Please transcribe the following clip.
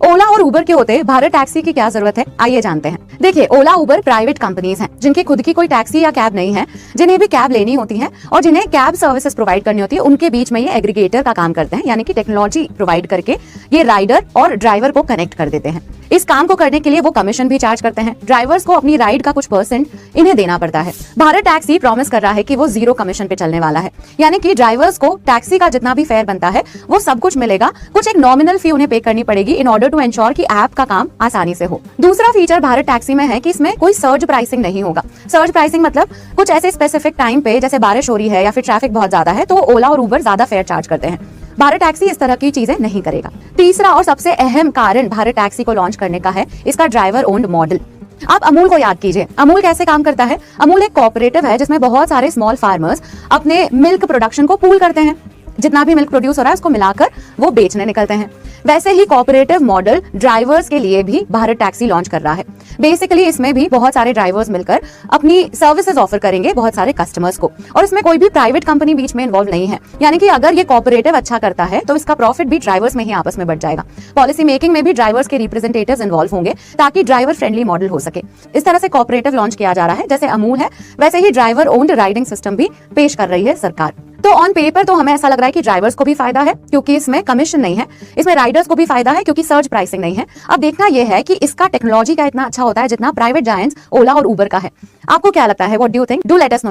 ओला और उबर के होते भारत टैक्सी की क्या जरूरत है, आइए जानते हैं। देखिए, ओला उबर प्राइवेट कंपनीज हैं जिनकी खुद की कोई टैक्सी या कैब नहीं है। जिन्हें भी कैब लेनी होती है और जिन्हें कैब सर्विसेज प्रोवाइड करनी होती है, उनके बीच में ये एग्रीगेटर का काम करते हैं, यानी कि टेक्नोलॉजी प्रोवाइड करके ये राइडर और ड्राइवर को कनेक्ट कर देते हैं। इस काम को करने के लिए वो कमीशन भी चार्ज करते हैं। ड्राइवर्स को अपनी राइड का कुछ परसेंट इन्हें देना पड़ता है। भारत टैक्सी प्रॉमिस कर रहा है कि वो 0 कमीशन पे चलने वाला है, यानी कि ड्राइवर्स को टैक्सी का जितना भी फेयर बनता है वो सब कुछ मिलेगा। कुछ एक नॉमिनल फी उन्हें पे करनी पड़ेगी इन ऑर्डर टू एंश्योर कि ऐप का काम आसानी से हो। दूसरा फीचर भारत टैक्सी में है कि इसमें कोई सर्ज प्राइसिंग नहीं होगा। सर्ज प्राइसिंग मतलब कुछ ऐसे स्पेसिफिक टाइम पे, जैसे बारिश हो रही है या फिर ट्रैफिक बहुत ज्यादा है, तो ओला और उबर ज्यादा फेयर चार्ज करते हैं। भारत टैक्सी इस तरह की चीजें नहीं करेगा। तीसरा और सबसे अहम कारण भारत टैक्सी को लॉन्च करने का है इसका ड्राइवर ओन्ड मॉडल। आप अमूल को याद कीजिए। अमूल कैसे काम करता है? अमूल एक कोऑपरेटिव है जिसमें बहुत सारे स्मॉल फार्मर्स अपने मिल्क प्रोडक्शन को पूल करते हैं। जितना भी मिल्क प्रोड्यूस हो रहा है उसको मिलाकर वो बेचने निकलते हैं। वैसे ही कोऑपरेटिव मॉडल ड्राइवर्स के लिए भी भारत टैक्सी लॉन्च कर रहा है। बेसिकली इसमें भी बहुत सारे ड्राइवर्स मिलकर अपनी सर्विसेज ऑफर करेंगे बहुत सारे कस्टमर्स को, और इसमें कोई भी प्राइवेट कंपनी बीच में इन्वॉल्व नहीं है। यानी कि अगर ये कोऑपरेटिव अच्छा करता है तो इसका प्रॉफिट भी ड्राइवर्स में ही आपस में बढ़ जाएगा। पॉलिसी मेकिंग में भी ड्राइवर्स के रिप्रेजेंटेटिव्स इन्वॉल्व होंगे ताकि ड्राइवर फ्रेंडली मॉडल हो सके। इस तरह से कोऑपरेटिव लॉन्च किया जा रहा है। जैसे अमूल है वैसे ही ड्राइवर ओन्ड राइडिंग सिस्टम भी पेश कर रही है सरकार। तो ऑन पेपर तो हमें ऐसा लग रहा है कि ड्राइवर्स को भी फायदा है क्योंकि इसमें कमीशन नहीं है, इसमें राइडर्स को भी फायदा है क्योंकि सर्ज प्राइसिंग नहीं है। अब देखना यह है कि इसका टेक्नोलॉजी का इतना अच्छा होता है जितना प्राइवेट जायंट्स ओला और उबर का है। आपको क्या लगता है? What do you think? Do let us know.